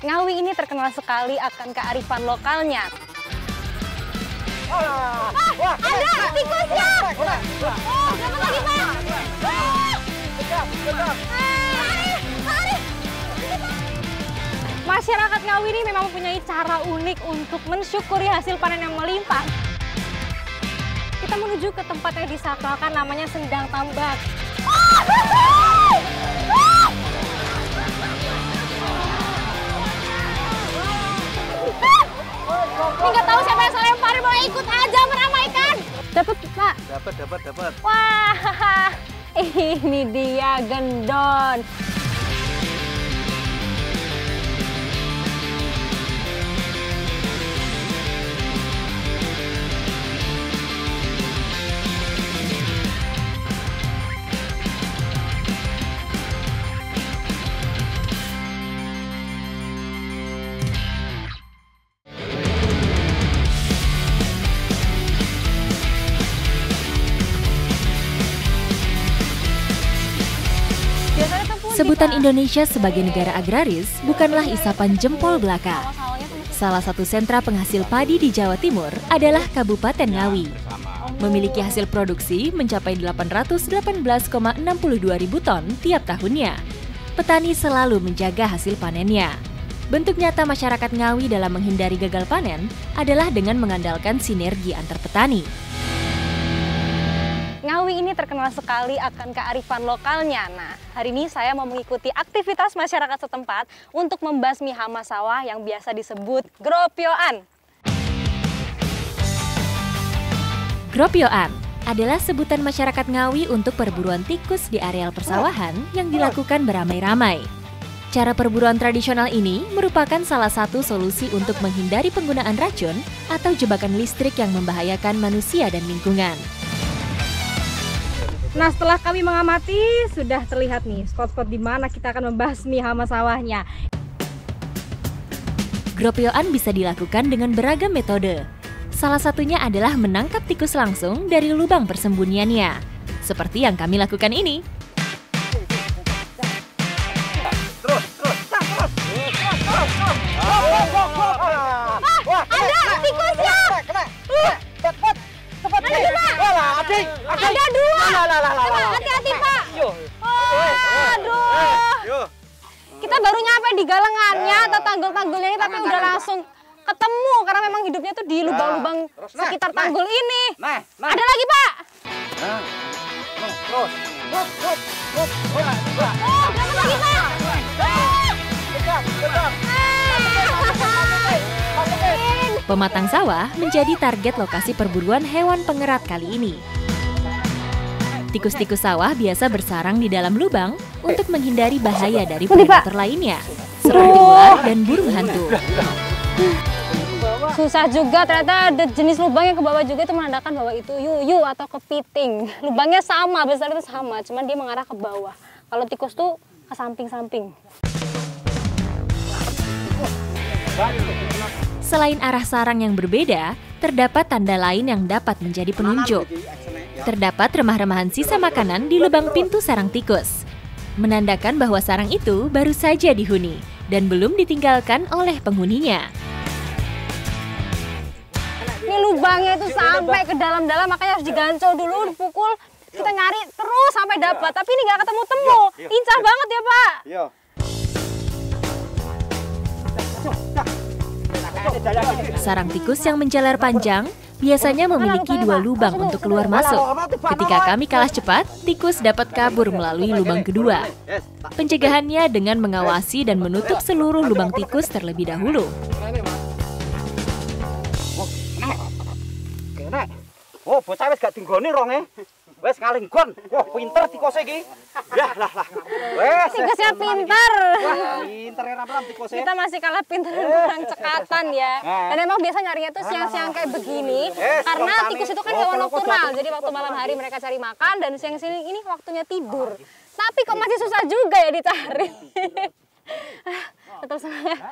Ngawi ini terkenal sekali akan kearifan lokalnya. Ada tikusnya! Oh, dapat lagi, Pak! Masyarakat Ngawi ini memang mempunyai cara unik untuk mensyukuri hasil panen yang melimpah. Kita menuju ke tempat yang disakralkan, namanya Sendang Tambak. Ini nggak tahu siapa yang saya lemparin, boleh ikut aja meramaikan. Dapat, Pak? Dapat. Wah, ini dia gendon. Sebutan Indonesia sebagai negara agraris bukanlah isapan jempol belaka. Salah satu sentra penghasil padi di Jawa Timur adalah Kabupaten Ngawi. Memiliki hasil produksi mencapai 818,62 ribu ton tiap tahunnya. Petani selalu menjaga hasil panennya. Bentuk nyata masyarakat Ngawi dalam menghindari gagal panen adalah dengan mengandalkan sinergi antar petani. Ngawi ini terkenal sekali akan kearifan lokalnya. Nah, hari ini saya mau mengikuti aktivitas masyarakat setempat untuk membasmi hama sawah yang biasa disebut gropyoan. Gropyoan adalah sebutan masyarakat Ngawi untuk perburuan tikus di areal persawahan yang dilakukan beramai-ramai. Cara perburuan tradisional ini merupakan salah satu solusi untuk menghindari penggunaan racun atau jebakan listrik yang membahayakan manusia dan lingkungan. Nah, setelah kami mengamati, sudah terlihat nih spot-spot di mana kita akan membasmi hama sawahnya. Gropyoan bisa dilakukan dengan beragam metode. Salah satunya adalah menangkap tikus langsung dari lubang persembunyiannya, seperti yang kami lakukan ini. Ada tikusnya! Ada dua! Hati-hati, Pak! Aduh! Kita baru nyampe di galengannya atau tanggul-tanggulnya ini, tapi udah langsung ketemu karena memang hidupnya tuh di lubang-lubang sekitar tanggul ini. Ada lagi, Pak! Terus. Dapat lagi, Pak! Pematang sawah menjadi target lokasi perburuan hewan pengerat kali ini. Tikus-tikus sawah biasa bersarang di dalam lubang untuk menghindari bahaya dari predator lainnya, seperti ular dan burung hantu. Susah juga, ternyata ada jenis lubang yang ke bawah juga, itu menandakan bahwa itu yuyu atau kepiting. Lubangnya sama, besar itu sama, cuman dia mengarah ke bawah. Kalau tikus tuh ke samping-samping. Selain arah sarang yang berbeda, terdapat tanda lain yang dapat menjadi penunjuk. Terdapat remah-remahan sisa makanan di lubang pintu sarang tikus, menandakan bahwa sarang itu baru saja dihuni dan belum ditinggalkan oleh penghuninya. Ini lubangnya itu sampai ke dalam-dalam, makanya harus digancol dulu, dipukul. Kita nyari terus sampai dapat, tapi ini nggak ketemu-temu. Lincah banget ya, Pak. Sarang tikus yang menjalar panjang biasanya memiliki dua lubang untuk keluar masuk. Ketika kami kalah cepat, tikus dapat kabur melalui lubang kedua. Pencegahannya dengan mengawasi dan menutup seluruh lubang tikus terlebih dahulu. Oh, bocah wis gak tinggoni ronge. Wes ngaling gon. Wah, pinter tikose iki. Ya lah. Wes. Tikusnya pinter. Wah, pinter ya ram tikose. Kita masih kalah pinter dan kurang cekatan ya. Dan emang biasa nyarinya tuh siang-siang kayak begini. Karena tikus itu kan hewan nokturnal. Jadi waktu malam hari mereka cari makan dan siang-siang ini waktunya tidur. Tapi kok masih susah juga ya dicari. Tetap semangat.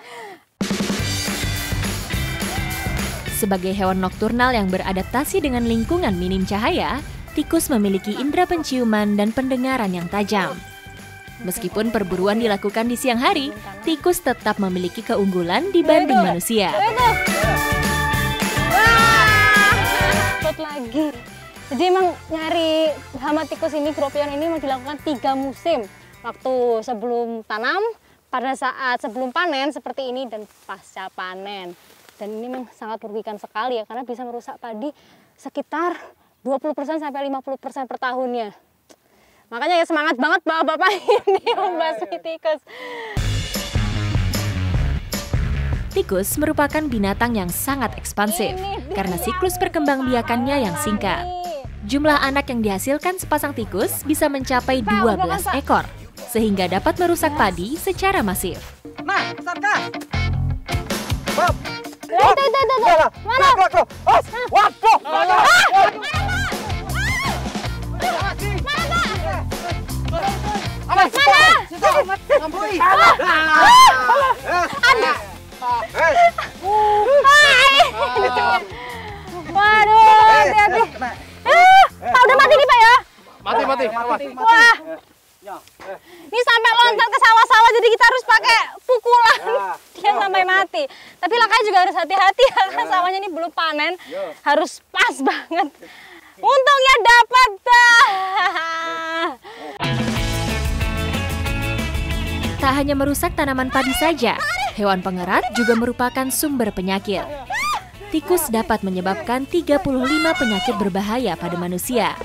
Sebagai hewan nokturnal yang beradaptasi dengan lingkungan minim cahaya, tikus memiliki indera penciuman dan pendengaran yang tajam. Meskipun perburuan dilakukan di siang hari, tikus tetap memiliki keunggulan dibanding manusia. Lagi. Jadi emang nyari hama tikus ini, Gropion ini mau dilakukan 3 musim. Waktu sebelum tanam, pada saat sebelum panen seperti ini, dan pasca panen. Dan ini memang sangat merugikan sekali ya, karena bisa merusak padi sekitar 20% sampai 50% per tahunnya. Makanya ya semangat banget bapak-bapak ini membasmi tikus. Tikus merupakan binatang yang sangat ekspansif karena siklus perkembangbiakannya yang singkat. Jumlah anak yang dihasilkan sepasang tikus bisa mencapai 12 ekor, sehingga dapat merusak padi secara masif. Nah, Sarkas. Bob. Itu. Mana? Waduh. Waduh, hati-hati. Pak, udah mati nih Pak ya? Mati. Wah, ini sampai loncat ke sawah-sawah, jadi kita harus pakai pukulan. Dia sampai mati. Tapi Lakay juga harus hati-hati ya, kan sawahnya ini belum panen. Harus pas banget. Untungnya dapat. Tak hanya merusak tanaman padi saja, hewan pengerat juga merupakan sumber penyakit. Tikus dapat menyebabkan 35 penyakit berbahaya pada manusia.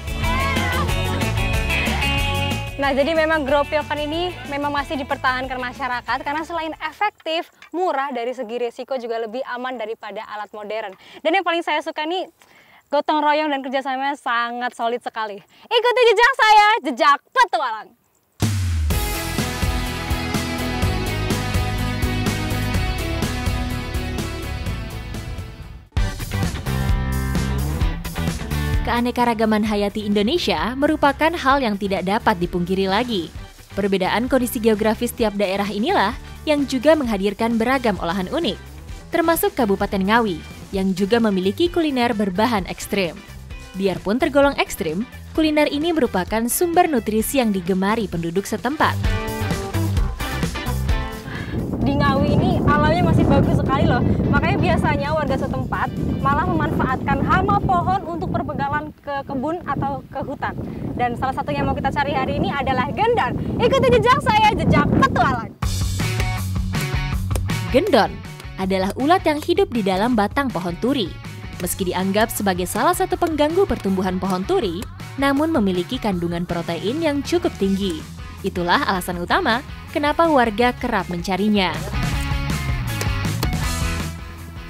Nah, jadi memang Gropion ini memang masih dipertahankan masyarakat karena selain efektif, murah, dari segi risiko juga lebih aman daripada alat modern. Dan yang paling saya suka nih, gotong royong dan kerjasamanya sangat solid sekali. Ikuti jejak saya, jejak petualang. Keanekaragaman hayati Indonesia merupakan hal yang tidak dapat dipungkiri lagi. Perbedaan kondisi geografis tiap daerah inilah yang juga menghadirkan beragam olahan unik, termasuk Kabupaten Ngawi yang juga memiliki kuliner berbahan ekstrim. Biarpun tergolong ekstrim, kuliner ini merupakan sumber nutrisi yang digemari penduduk setempat. Di Ngawi ini alamnya masih bagus sekali loh. Makanya biasanya warga setempat malah memanfaatkan hama pohon untuk perbegalan ke kebun atau ke hutan. Dan salah satu yang mau kita cari hari ini adalah gendon. Ikuti jejak saya, jejak petualang. Gendon adalah ulat yang hidup di dalam batang pohon turi. Meski dianggap sebagai salah satu pengganggu pertumbuhan pohon turi, namun memiliki kandungan protein yang cukup tinggi. Itulah alasan utama kenapa warga kerap mencarinya.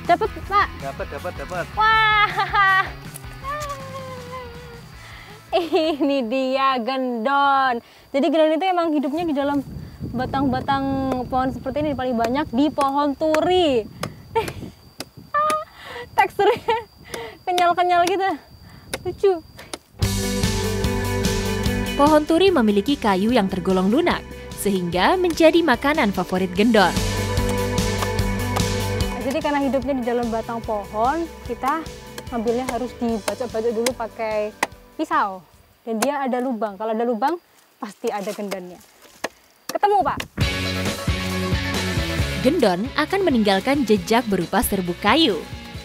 Dapat, Pak? Dapat. Wah, ini dia gendon. Jadi gendon itu emang hidupnya di dalam batang-batang pohon seperti ini, paling banyak di pohon turi. Teksturnya kenyal-kenyal gitu, lucu. Pohon turi memiliki kayu yang tergolong lunak, sehingga menjadi makanan favorit gendon. Jadi karena hidupnya di dalam batang pohon, kita ngambilnya harus dibacok-bacok dulu pakai pisau. Dan dia ada lubang, kalau ada lubang pasti ada gendonnya. Ketemu, Pak? Gendon akan meninggalkan jejak berupa serbuk kayu.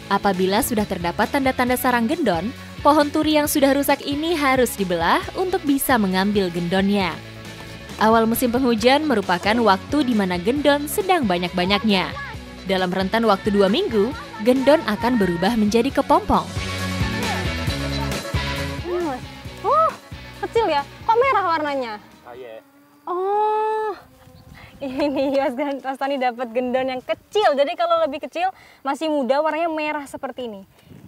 Apabila sudah terdapat tanda-tanda sarang gendon, pohon turi yang sudah rusak ini harus dibelah untuk bisa mengambil gendonnya. Awal musim penghujan merupakan waktu di mana gendon sedang banyak-banyaknya. Dalam rentan waktu 2 minggu, gendon akan berubah menjadi kepompong. Oh, kecil ya? Kok merah warnanya? Oh, ini Mas Tani dapat gendon yang kecil. Jadi kalau lebih kecil, masih muda, warnanya merah seperti ini.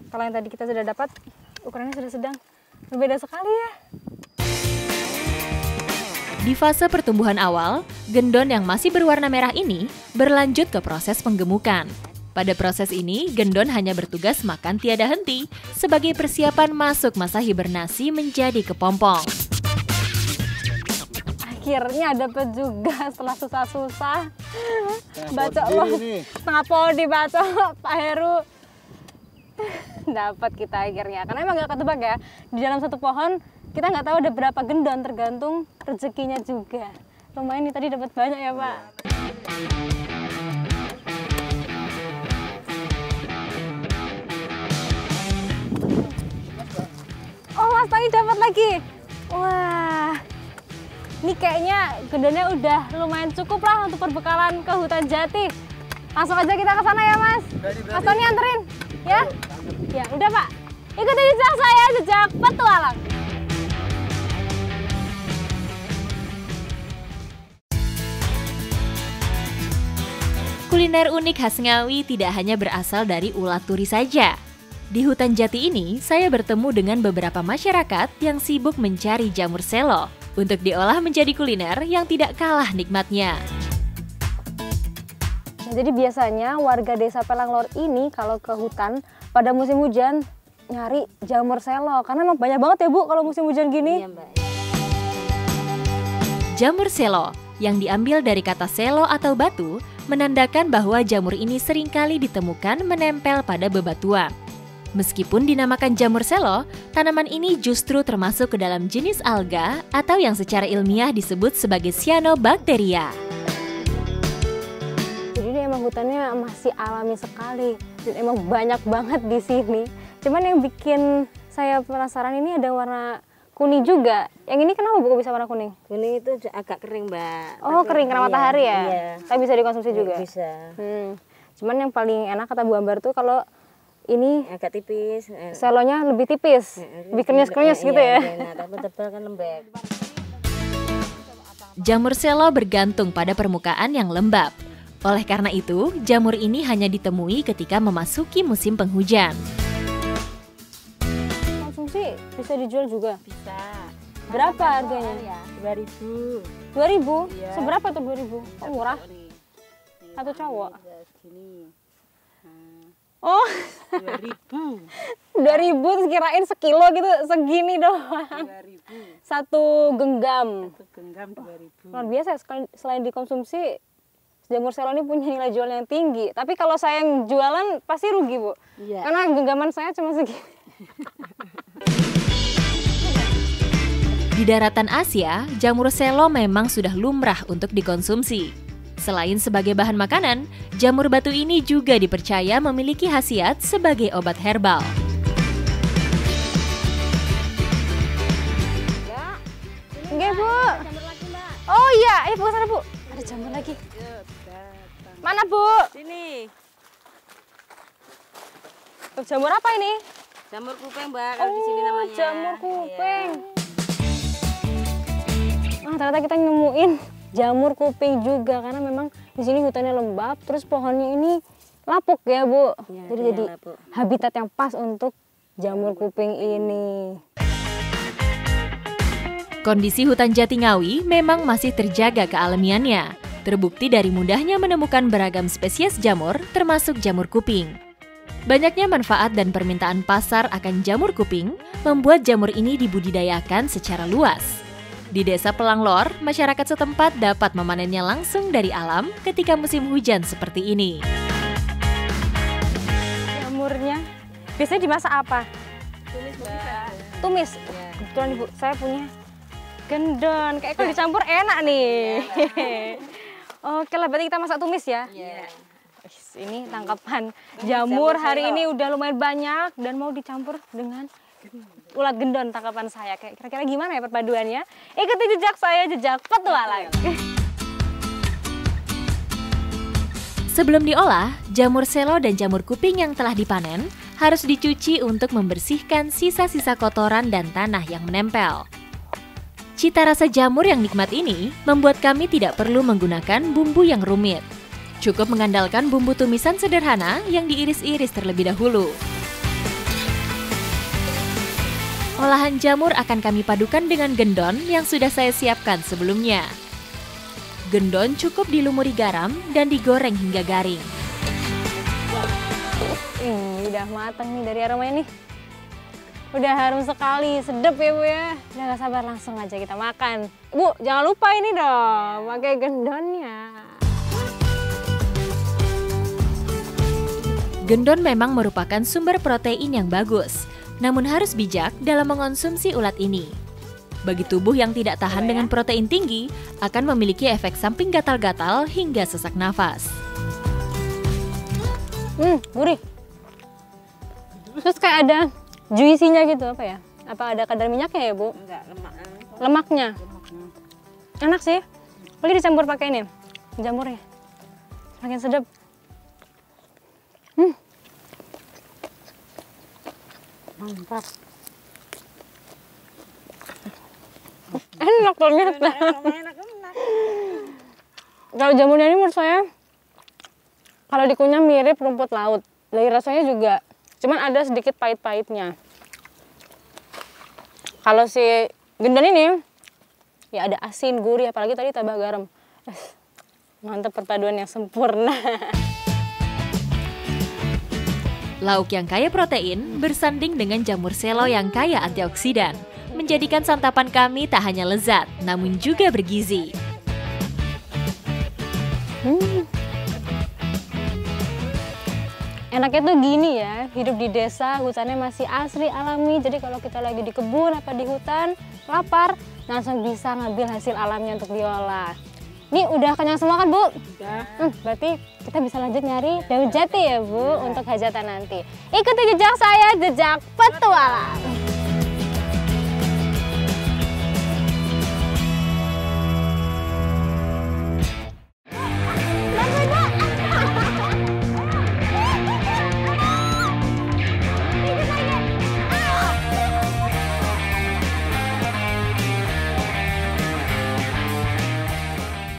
Kalau yang tadi kita sudah dapat, ukurannya sudah sedang. Berbeda sekali ya. Di fase pertumbuhan awal, gendon yang masih berwarna merah ini berlanjut ke proses penggemukan. Pada proses ini, gendon hanya bertugas makan tiada henti sebagai persiapan masuk masa hibernasi menjadi kepompong. Akhirnya dapat juga setelah susah-susah. Bacok loh, setengah pohon dibacok Pak Heru. Dapat kita akhirnya, karena emang gak ketebak ya. Di dalam satu pohon kita nggak tahu ada berapa gendon, tergantung rezekinya juga. lumayan nih tadi dapat banyak ya Pak. Oh Mas tadi dapat lagi. Wah, ini kayaknya gendonnya udah lumayan cukup lah untuk perbekalan ke hutan jati. Langsung aja kita ke sana ya Mas. Mas Tony anterin, ya? Ya udah Pak. Ikuti jejak saya, jejak petualang. Kuliner unik khas Ngawi tidak hanya berasal dari ulat turi saja. Di hutan jati ini, saya bertemu dengan beberapa masyarakat yang sibuk mencari jamur selo untuk diolah menjadi kuliner yang tidak kalah nikmatnya. Nah, jadi biasanya warga desa Pelanglor ini kalau ke hutan pada musim hujan nyari jamur selo karena emang banyak banget ya Bu kalau musim hujan gini. Iya, Mbak. Jamur selo yang diambil dari kata selo atau batu menandakan bahwa jamur ini seringkali ditemukan menempel pada bebatuan. Meskipun dinamakan jamur selo, tanaman ini justru termasuk ke dalam jenis alga atau yang secara ilmiah disebut sebagai cyanobacteria. Jadi ini emang hutannya masih alami sekali dan emang banyak banget di sini. Cuman yang bikin saya penasaran ini ada warna kuning juga. Yang ini kenapa Bu kok bisa warna kuning? Kuning itu agak kering, Mbak. Oh, kering kena matahari ya? Iya. Tapi bisa dikonsumsi juga? Bisa. Cuman yang paling enak kata Bu Ambar tuh kalau ini Agak tipis. selonya lebih tipis, lebih krenyes-krenyes gitu ya? Iya, tapi tebal kan lembek. Jamur selo bergantung pada permukaan yang lembab. Oleh karena itu, jamur ini hanya ditemui ketika memasuki musim penghujan. Konsumsi bisa dijual juga? Bisa. Berapa harganya? Ya, 2.000. 2.000? Iya. Seberapa tuh 2.000? Oh, murah? Satu cowok? Segini. Oh, 2.000. 2.000 terus kirain sekilo gitu, segini doang. 2.000. Satu genggam. Satu genggam 2.000. Luar biasa, selain dikonsumsi, jamur selo ini punya nilai jual yang tinggi. Tapi kalau saya yang jualan pasti rugi Bu. Iya. Karena genggaman saya cuma segini. Di daratan Asia, jamur selo memang sudah lumrah untuk dikonsumsi. Selain sebagai bahan makanan, jamur batu ini juga dipercaya memiliki khasiat sebagai obat herbal. Enggak Bu. Oh iya, ayo Bu ke sana Bu. Ada jamur lagi. Mana Bu? Sini. Jamur apa ini? Jamur kuping, Mbak. Kalau di sini namanya. Jamur kuping. Iya. Ah, ternyata kita nemuin jamur kuping juga karena memang di sini hutannya lembab, terus pohonnya ini lapuk ya Bu. Ya, jadi lapuk. habitat yang pas untuk jamur kuping ini. Kondisi hutan jati Ngawi memang masih terjaga kealamiannya. Terbukti dari mudahnya menemukan beragam spesies jamur, termasuk jamur kuping. Banyaknya manfaat dan permintaan pasar akan jamur kuping membuat jamur ini dibudidayakan secara luas. Di Desa Pelanglor, masyarakat setempat dapat memanennya langsung dari alam ketika musim hujan seperti ini. Jamurnya biasanya dimasak apa? Tumis, Mbak. Tumis. Ya. Kebetulan Ibu, saya punya gendon. Kayak kalau dicampur enak nih. Oke lah, berarti kita masak tumis ya? Iya. Ini tangkapan jamur hari ini udah lumayan banyak dan mau dicampur dengan ulat gendon tangkapan saya. Kayak kira-kira gimana ya perpaduannya? Ikuti jejak saya, jejak petualang. Sebelum diolah, jamur selo dan jamur kuping yang telah dipanen harus dicuci untuk membersihkan sisa-sisa kotoran dan tanah yang menempel. Cita rasa jamur yang nikmat ini membuat kami tidak perlu menggunakan bumbu yang rumit. Cukup mengandalkan bumbu tumisan sederhana yang diiris-iris terlebih dahulu. Olahan jamur akan kami padukan dengan gendon yang sudah saya siapkan sebelumnya. Gendon cukup dilumuri garam dan digoreng hingga garing. Udah matang nih dari aromanya nih. Udah harum sekali, sedap ya Bu ya. Udah gak sabar, langsung aja kita makan. Bu, jangan lupa ini dong, pakai gendonnya. Gendon memang merupakan sumber protein yang bagus, namun harus bijak dalam mengonsumsi ulat ini. Bagi tubuh yang tidak tahan dengan protein tinggi, akan memiliki efek samping gatal-gatal hingga sesak nafas. Gurih. Terus kayak ada juicy-nya gitu, apa ya? Apa ada kadar minyaknya ya, Bu? Enggak, lemak. Lemaknya. Enak sih. Boleh dicampur pakai ini, jamurnya. Makin sedap. Mantap. Enak ternyata. Kalau jamurnya ini menurut saya, kalau dikunyah mirip rumput laut. Dari rasanya juga, cuman ada sedikit pahit-pahitnya. Kalau si gendan ini, ya ada asin, gurih, apalagi tadi tambah garam. Mantap, perpaduan yang sempurna. Lauk yang kaya protein bersanding dengan jamur selo yang kaya antioksidan, menjadikan santapan kami tak hanya lezat, namun juga bergizi. Enaknya tuh gini ya, hidup di desa, hutannya masih asri, alami. Jadi kalau kita lagi di kebun apa di hutan, lapar, langsung bisa ngambil hasil alamnya untuk diolah. Ini udah kenyang semua kan, Bu? Udah. Berarti kita bisa lanjut nyari daun jati ya, Bu, untuk hajatan nanti. Ikuti jejak saya, jejak petualang.